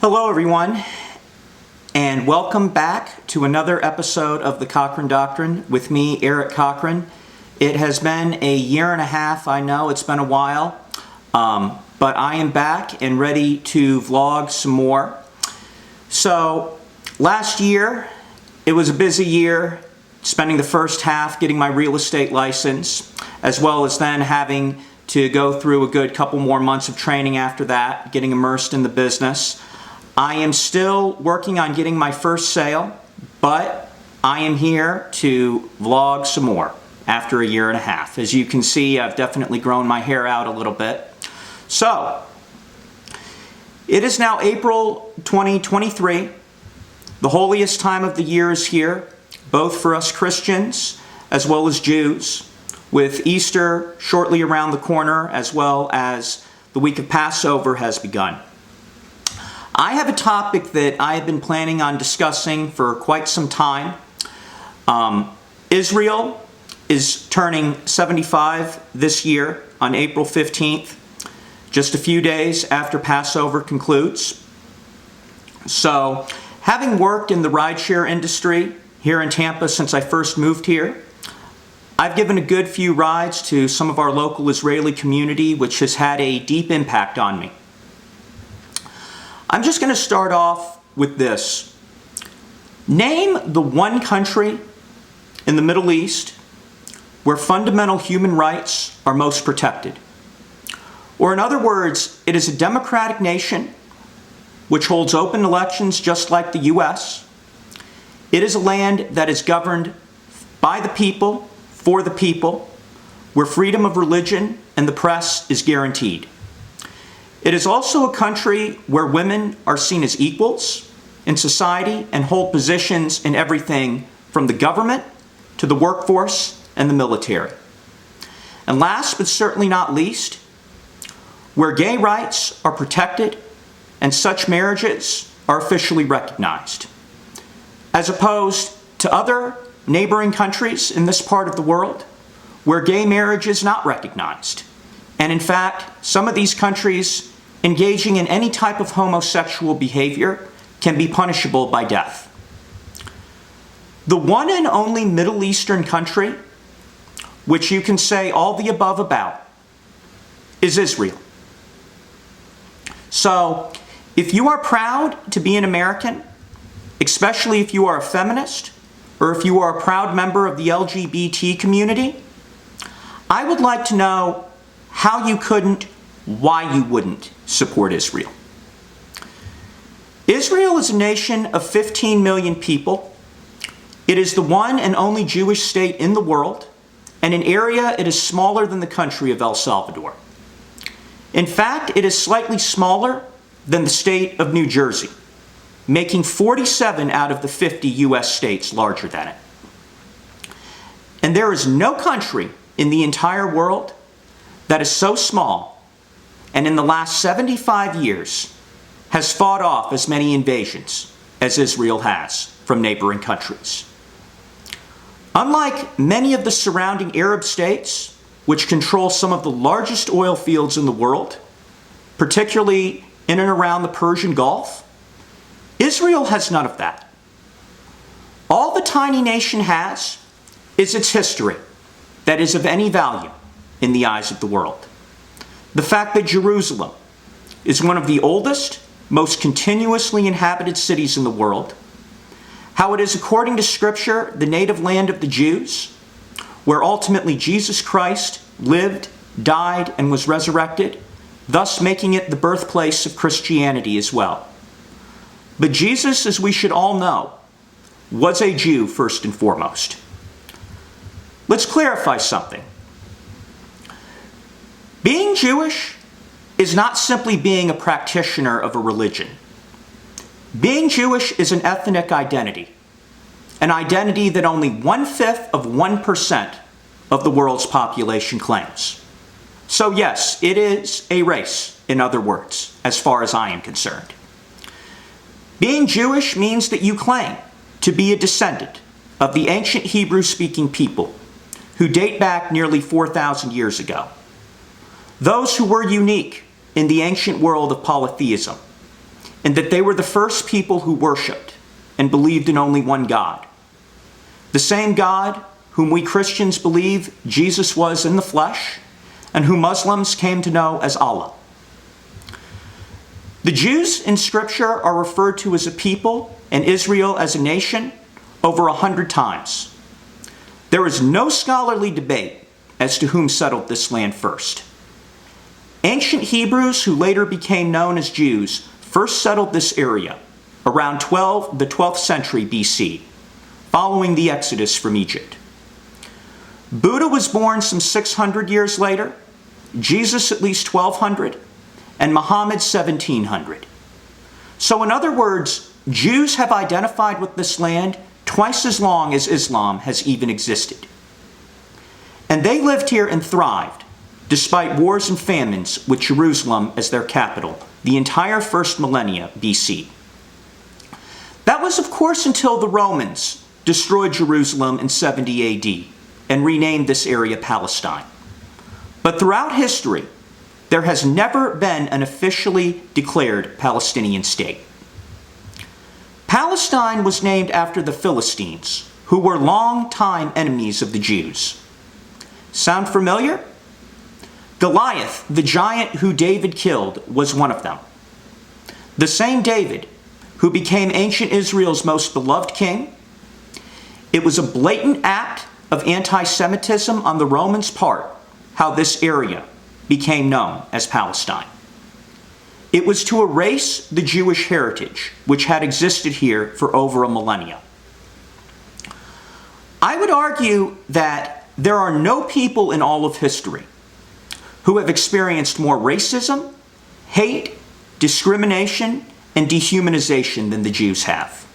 Hello, everyone, and welcome back to another episode of the Cochrane Doctrine with me, Eric Cochrane. It has been a year and a half, I know it's been a while, but I am back and ready to vlog some more. So, last year, it was a busy year, spending the first half getting my real estate license, as well as then having to go through a good couple more months of training after that, getting immersed in the business. I am still working on getting my first sale, but I am here to vlog some more after a year and a half. As you can see, I've definitely grown my hair out a little bit. So, it is now April 2023. The holiest time of the year is here, both for us Christians as well as Jews, with Easter shortly around the corner, as well as the week of Passover has begun. I have a topic that I have been planning on discussing for quite some time. Israel is turning 75 this year on April 15th, just a few days after Passover concludes. So, having worked in the rideshare industry here in Tampa since I first moved here, I've given a good few rides to some of our local Israeli community, which has had a deep impact on me. I'm just going to start off with this. Name the one country in the Middle East where fundamental human rights are most protected. Or in other words, it is a democratic nation which holds open elections just like the U.S. It is a land that is governed by the people, for the people, where freedom of religion and the press is guaranteed. It is also a country where women are seen as equals in society and hold positions in everything from the government to the workforce and the military. And last but certainly not least, where gay rights are protected and such marriages are officially recognized, as opposed to other neighboring countries in this part of the world where gay marriage is not recognized. And in fact, some of these countries engaging in any type of homosexual behavior can be punishable by death. The one and only Middle Eastern country which you can say all the above about is Israel. So, if you are proud to be an American, especially if you are a feminist, or if you are a proud member of the LGBT community, I would like to know how you couldn't, why you wouldn't support Israel. Israel is a nation of 15 million people. It is the one and only Jewish state in the world, and in area it is smaller than the country of El Salvador. In fact, it is slightly smaller than the state of New Jersey, making 47 out of the 50 U.S. states larger than it. And there is no country in the entire world that is so small and in the last 75 years has fought off as many invasions as Israel has from neighboring countries. Unlike many of the surrounding Arab states, which control some of the largest oil fields in the world, particularly in and around the Persian Gulf, Israel has none of that. All the tiny nation has is its history that is of any value in the eyes of the world. The fact that Jerusalem is one of the oldest, most continuously inhabited cities in the world, how it is, according to Scripture, the native land of the Jews, where ultimately Jesus Christ lived, died, and was resurrected, thus making it the birthplace of Christianity as well. But Jesus, as we should all know, was a Jew first and foremost. Let's clarify something. Being Jewish is not simply being a practitioner of a religion. Being Jewish is an ethnic identity, an identity that only 1/5 of 1% of the world's population claims. So yes, it is a race, in other words, as far as I am concerned. Being Jewish means that you claim to be a descendant of the ancient Hebrew-speaking people who date back nearly 4,000 years ago. Those who were unique in the ancient world of polytheism, and that they were the first people who worshiped and believed in only one God. The same God whom we Christians believe Jesus was in the flesh, and whom Muslims came to know as Allah. The Jews in Scripture are referred to as a people and Israel as a nation over 100 times. There is no scholarly debate as to whom settled this land first. Ancient Hebrews, who later became known as Jews, first settled this area around the 12th century BC, following the Exodus from Egypt. Buddha was born some 600 years later, Jesus at least 1200, and Muhammad 1700. So in other words, Jews have identified with this land twice as long as Islam has even existed. And they lived here and thrived, despite wars and famines with Jerusalem as their capital, the entire first millennia BC. That was, of course, until the Romans destroyed Jerusalem in 70 AD and renamed this area Palestine. But throughout history, there has never been an officially declared Palestinian state. Palestine was named after the Philistines, who were longtime enemies of the Jews. Sound familiar? Goliath, the giant who David killed, was one of them. The same David, who became ancient Israel's most beloved king. It was a blatant act of anti-Semitism on the Romans' part how this area became known as Palestine. It was to erase the Jewish heritage which had existed here for over a millennia. I would argue that there are no people in all of history who have experienced more racism, hate, discrimination, and dehumanization than the Jews have.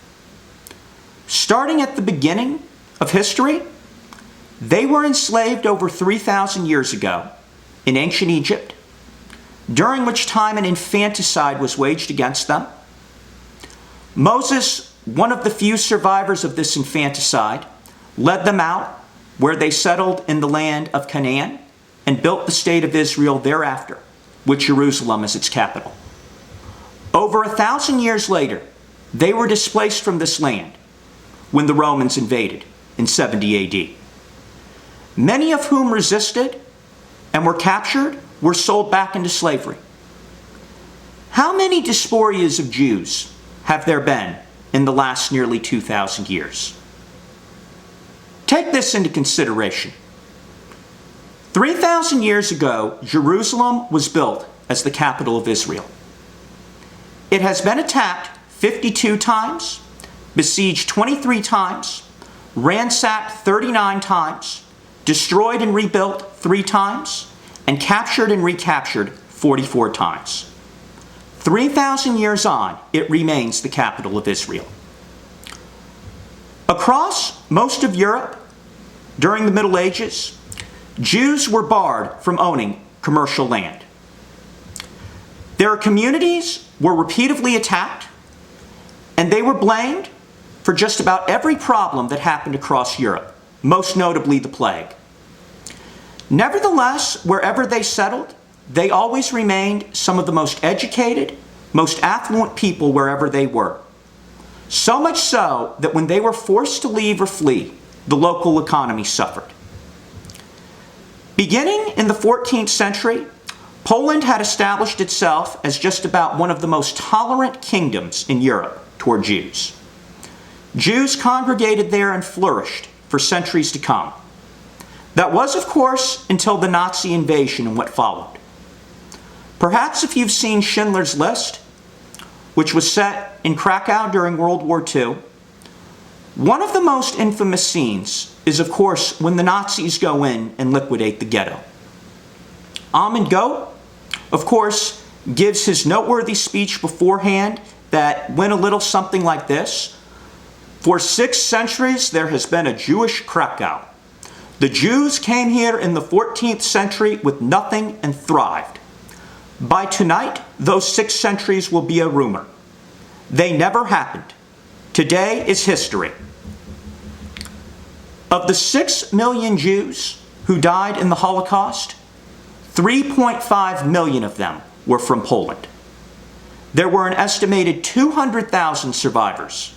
Starting at the beginning of history, they were enslaved over 3,000 years ago in ancient Egypt, during which time an infanticide was waged against them. Moses, one of the few survivors of this infanticide, led them out where they settled in the land of Canaan and built the state of Israel thereafter, with Jerusalem as its capital. Over 1,000 years later, they were displaced from this land when the Romans invaded in 70 AD. Many of whom resisted and were captured were sold back into slavery. How many diasporias of Jews have there been in the last nearly 2,000 years? Take this into consideration. 3,000 years ago, Jerusalem was built as the capital of Israel. It has been attacked 52 times, besieged 23 times, ransacked 39 times, destroyed and rebuilt 3 times, and captured and recaptured 44 times. 3,000 years on, it remains the capital of Israel. Across most of Europe, during the Middle Ages, Jews were barred from owning commercial land. Their communities were repeatedly attacked, and they were blamed for just about every problem that happened across Europe, most notably the plague. Nevertheless, wherever they settled, they always remained some of the most educated, most affluent people wherever they were. So much so that when they were forced to leave or flee, the local economy suffered. Beginning in the 14th century, Poland had established itself as just about one of the most tolerant kingdoms in Europe toward Jews. Jews congregated there and flourished for centuries to come. That was, of course, until the Nazi invasion and what followed. Perhaps if you've seen Schindler's List, which was set in Krakow during World War II, one of the most infamous scenes is, of course, when the Nazis go in and liquidate the ghetto. Amon Goeth, of course, gives his noteworthy speech beforehand that went a little something like this: "For 6 centuries there has been a Jewish Krakow. The Jews came here in the 14th century with nothing and thrived. By tonight, those 6 centuries will be a rumor. They never happened. Today is history." Of the 6 million Jews who died in the Holocaust, 3.5 million of them were from Poland. there were an estimated 200,000 survivors.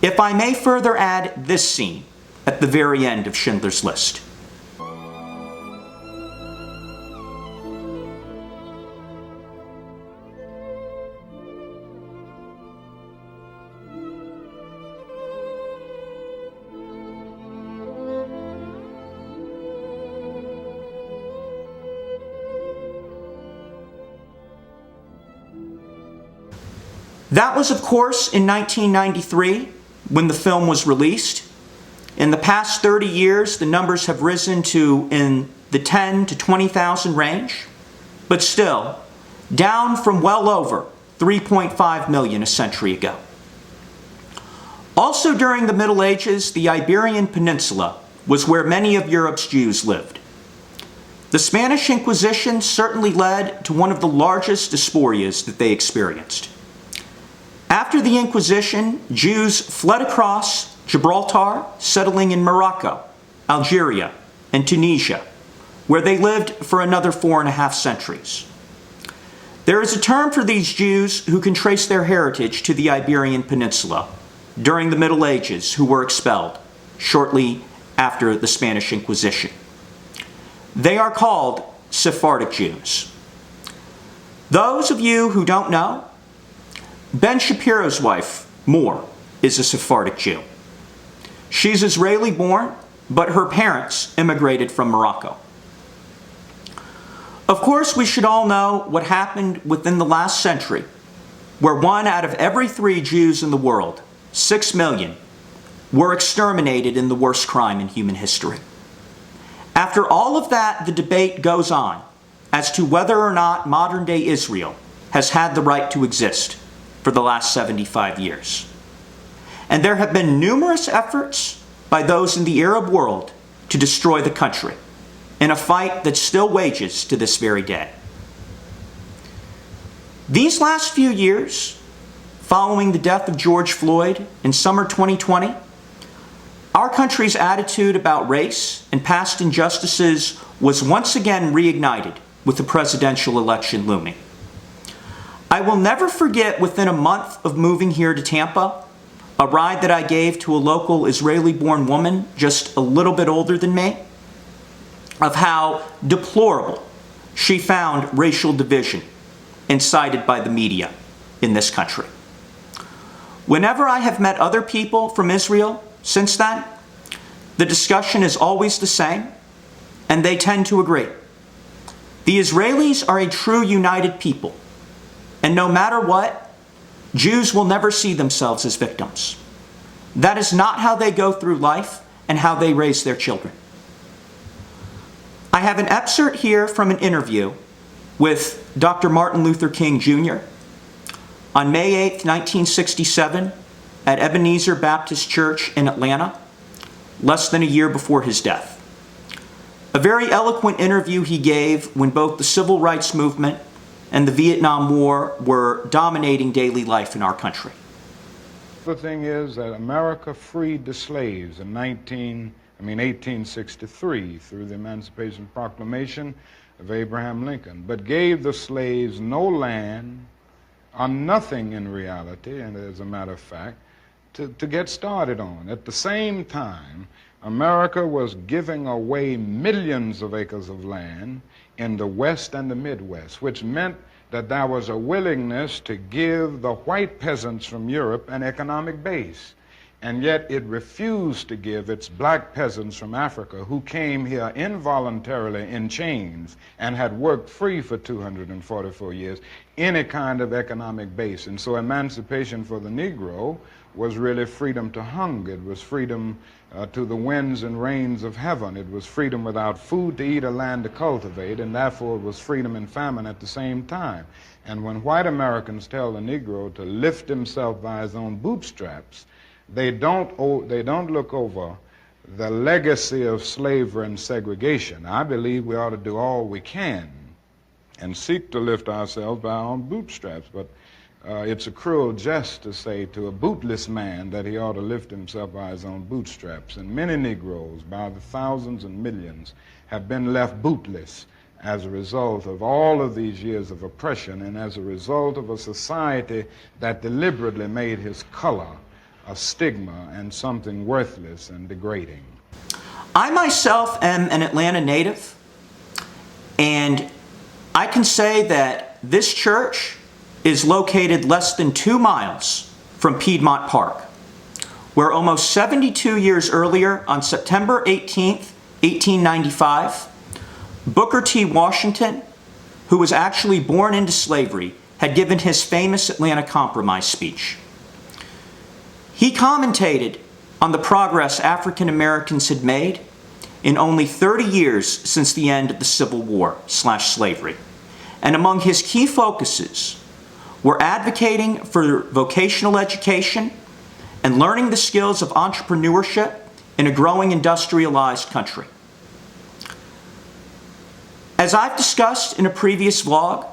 If I may further add this scene at the very end of Schindler's List. That was, of course, in 1993 when the film was released. In the past 30 years, the numbers have risen to in the 10 to 20,000 range, but still down from well over 3.5 million a century ago. Also during the Middle Ages, the Iberian Peninsula was where many of Europe's Jews lived. The Spanish Inquisition certainly led to one of the largest diasporas that they experienced. After the Inquisition, Jews fled across Gibraltar, settling in Morocco, Algeria, and Tunisia, where they lived for another 4.5 centuries. There is a term for these Jews who can trace their heritage to the Iberian Peninsula during the Middle Ages who were expelled shortly after the Spanish Inquisition. They are called Sephardic Jews. Those of you who don't know, Ben Shapiro's wife, Mor, is a Sephardic Jew. She's Israeli-born, but her parents immigrated from Morocco. Of course, we should all know what happened within the last century, where 1 out of every 3 Jews in the world, 6 million, were exterminated in the worst crime in human history. After all of that, the debate goes on as to whether or not modern-day Israel has had the right to exist for the last 75 years. And there have been numerous efforts by those in the Arab world to destroy the country, in a fight that still wages to this very day. These last few years, following the death of George Floyd in summer 2020, our country's attitude about race and past injustices was once again reignited with the presidential election looming. I will never forget, within a month of moving here to Tampa, a ride that I gave to a local Israeli-born woman just a little bit older than me, of how deplorable she found racial division incited by the media in this country. Whenever I have met other people from Israel since then, the discussion is always the same, and they tend to agree. The Israelis are a true united people. And no matter what, Jews will never see themselves as victims. That is not how they go through life and how they raise their children. I have an excerpt here from an interview with Dr. Martin Luther King Jr. on May 8, 1967, at Ebenezer Baptist Church in Atlanta, less than a year before his death. A very eloquent interview he gave when both the civil rights movement and the Vietnam War were dominating daily life in our country. The thing is that America freed the slaves in 1863 through the Emancipation Proclamation of Abraham Lincoln, but gave the slaves no land or nothing in reality, and as a matter of fact, to get started on. At the same time, America was giving away millions of acres of land in the West and the Midwest, which meant that there was a willingness to give the white peasants from Europe an economic base. And yet it refused to give its black peasants from Africa, who came here involuntarily in chains and had worked free for 244 years, any kind of economic base. And so emancipation for the Negro was really freedom to hunger. It was freedom to the winds and rains of heaven. It was freedom without food to eat or land to cultivate, and therefore it was freedom and famine at the same time. And when white Americans tell the Negro to lift himself by his own bootstraps, they don't look over the legacy of slavery and segregation. I believe we ought to do all we can and seek to lift ourselves by our own bootstraps, but it's a cruel jest to say to a bootless man that he ought to lift himself by his own bootstraps. And many Negroes, by the thousands and millions, have been left bootless as a result of all of these years of oppression and as a result of a society that deliberately made his color a stigma and something worthless and degrading. I myself am an Atlanta native, and I can say that this church is located less than 2 miles from Piedmont Park, where almost 72 years earlier, on September 18th, 1895, Booker T. Washington, who was actually born into slavery, had given his famous Atlanta Compromise speech. He commentated on the progress African Americans had made in only 30 years since the end of the Civil War/slavery. And among his key focuses were advocating for vocational education and learning the skills of entrepreneurship in a growing industrialized country. As I've discussed in a previous vlog,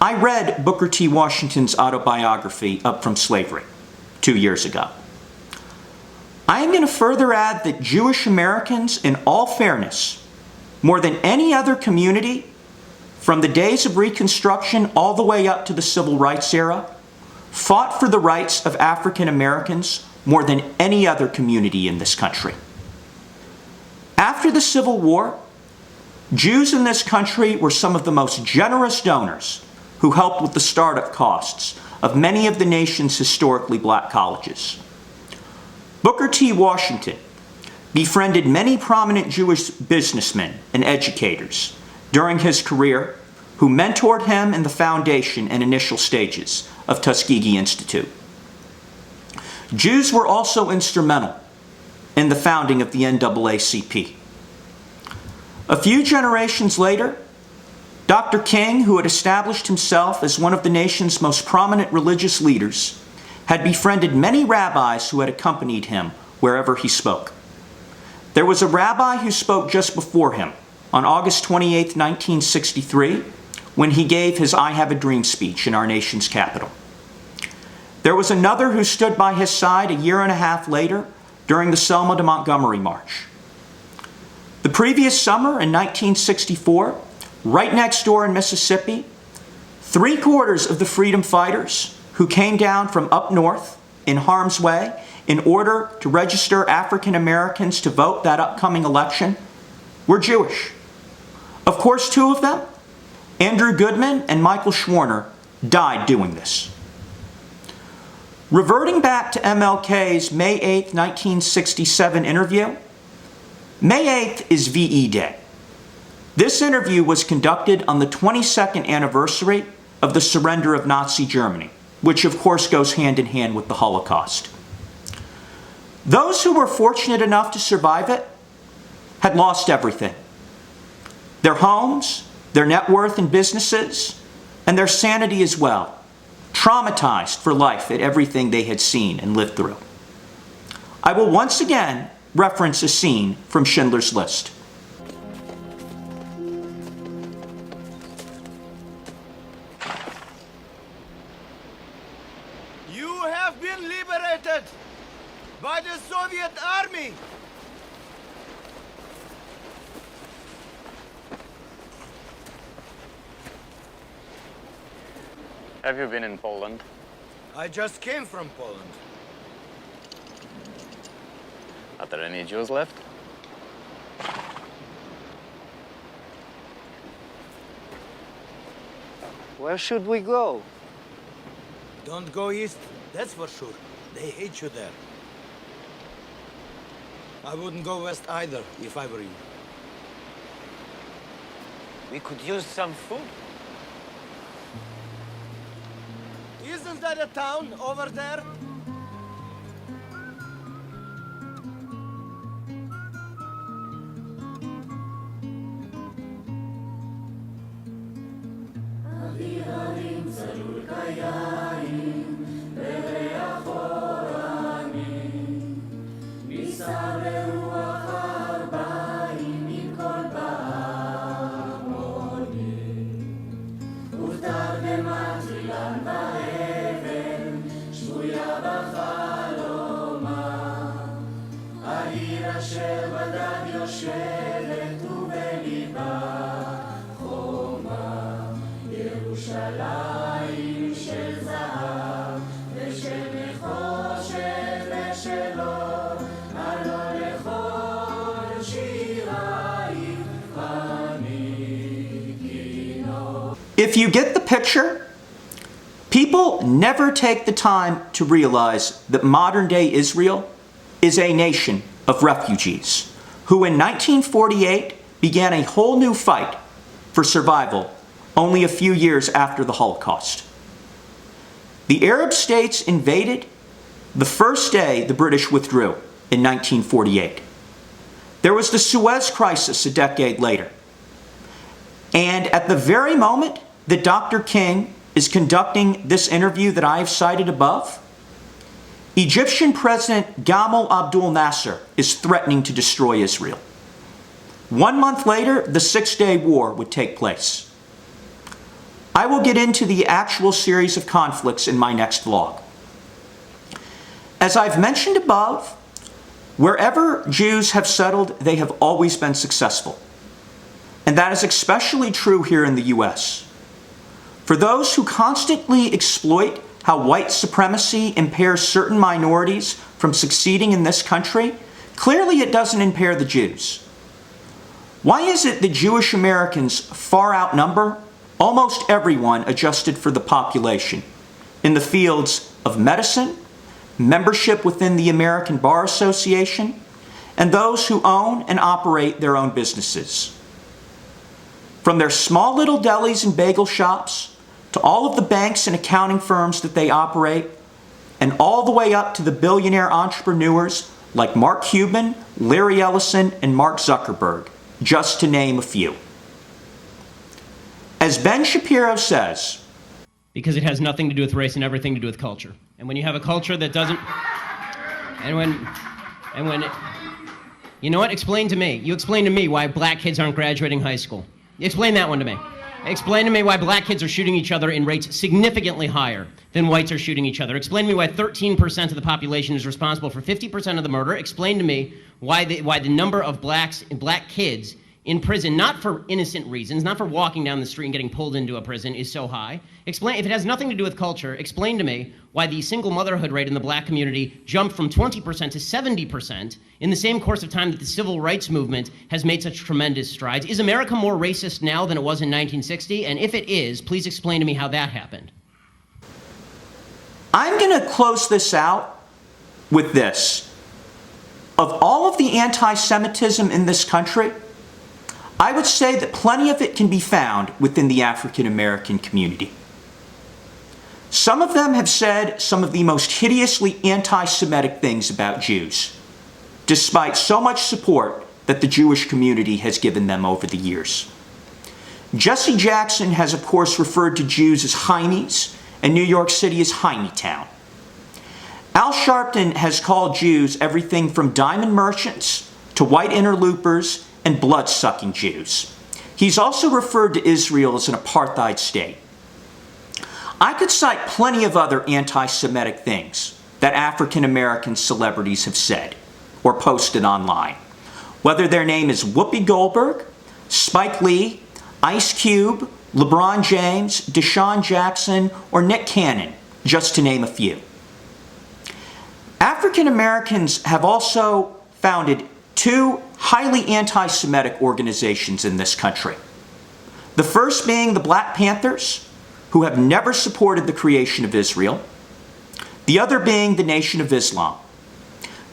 I read Booker T. Washington's autobiography, Up From Slavery, 2 years ago. I am going to further add that Jewish Americans, in all fairness, more than any other community, from the days of Reconstruction all the way up to the Civil Rights era, fought for the rights of African Americans more than any other community in this country. After the Civil War, Jews in this country were some of the most generous donors who helped with the startup costs of many of the nation's historically black colleges. Booker T. Washington befriended many prominent Jewish businessmen and educators during his career who mentored him in the foundation and initial stages of Tuskegee Institute. Jews were also instrumental in the founding of the NAACP. A few generations later, Dr. King, who had established himself as one of the nation's most prominent religious leaders, had befriended many rabbis who had accompanied him wherever he spoke. There was a rabbi who spoke just before him on August 28, 1963, when he gave his I Have a Dream speech in our nation's capital. There was another who stood by his side a year and a half later during the Selma to Montgomery March. The previous summer in 1964, right next door in Mississippi, 3/4 of the freedom fighters who came down from up north in harm's way in order to register African Americans to vote that upcoming election were Jewish. Of course, 2 of them, Andrew Goodman and Michael Schwerner, died doing this. Reverting back to MLK's May 8, 1967 interview, May 8th is VE Day. This interview was conducted on the 22nd anniversary of the surrender of Nazi Germany, which of course goes hand in hand with the Holocaust. Those who were fortunate enough to survive it had lost everything. Their homes, their net worth and businesses, and their sanity as well, traumatized for life at everything they had seen and lived through. I will once again reference a scene from Schindler's List. You have been liberated by the Soviet army. Have you been in Poland? I just came from Poland. Are there any Jews left? Where should we go? Don't go east, that's for sure. They hate you there. I wouldn't go west either, if I were you. We could use some food. Isn't that a town over there? If you get the picture, people never take the time to realize that modern-day Israel is a nation of refugees who in 1948 began a whole new fight for survival only a few years after the Holocaust. The Arab states invaded the first day the British withdrew in 1948. There was the Suez Crisis a decade later. And at the very moment that Dr. King is conducting this interview that I have cited above, Egyptian President Gamal Abdel Nasser is threatening to destroy Israel. 1 month later, the Six-Day War would take place. I will get into the actual series of conflicts in my next vlog. As I've mentioned above, wherever Jews have settled, they have always been successful. And that is especially true here in the US. For those who constantly exploit how white supremacy impairs certain minorities from succeeding in this country, clearly it doesn't impair the Jews. Why is it that Jewish Americans far outnumber almost everyone adjusted for the population in the fields of medicine, membership within the American Bar Association, and those who own and operate their own businesses? From their small little delis and bagel shops, to all of the banks and accounting firms that they operate, and all the way up to the billionaire entrepreneurs like Mark Cuban, Larry Ellison, and Mark Zuckerberg, just to name a few. As Ben Shapiro says, because it has nothing to do with race and everything to do with culture. And when you have a culture that doesn't, you know what? Explain to me. You explain to me why black kids aren't graduating high school. Explain that one to me. Explain to me why black kids are shooting each other in rates significantly higher than whites are shooting each other. Explain to me why 13% of the population is responsible for 50% of the murder. Explain to me why the number of black kids in prison, not for innocent reasons, not for walking down the street and getting pulled into a prison, is so high. Explain, if it has nothing to do with culture, explain to me why the single motherhood rate in the black community jumped from 20% to 70% in the same course of time that the civil rights movement has made such tremendous strides. Is America more racist now than it was in 1960? And if it is, please explain to me how that happened. I'm going to close this out with this. Of all of the anti-Semitism in this country, I would say that plenty of it can be found within the African American community. Some of them have said some of the most hideously anti-Semitic things about Jews, despite so much support that the Jewish community has given them over the years. Jesse Jackson has, of course, referred to Jews as Heimies, and New York City as Heinietown. Al Sharpton has called Jews everything from diamond merchants to white interlopers and blood-sucking Jews. He's also referred to Israel as an apartheid state. I could cite plenty of other anti-Semitic things that African American celebrities have said or posted online, whether their name is Whoopi Goldberg, Spike Lee, Ice Cube, LeBron James, Deshaun Jackson, or Nick Cannon, just to name a few. African Americans have also founded two highly anti-Semitic organizations in this country. The first being the Black Panthers, who have never supported the creation of Israel. The other being the Nation of Islam.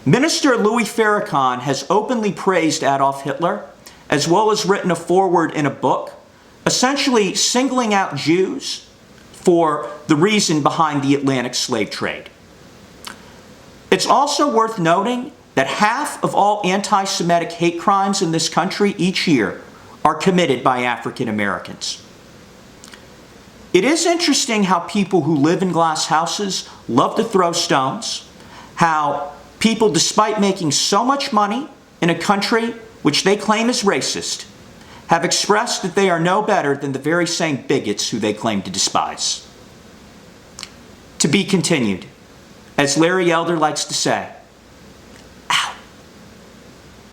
Minister Louis Farrakhan has openly praised Adolf Hitler, as well as written a foreword in a book, essentially singling out Jews for the reason behind the Atlantic slave trade. It's also worth noting that half of all anti-Semitic hate crimes in this country each year are committed by African Americans. It is interesting how people who live in glass houses love to throw stones, how people, despite making so much money in a country which they claim is racist, have expressed that they are no better than the very same bigots who they claim to despise. To be continued. As Larry Elder likes to say,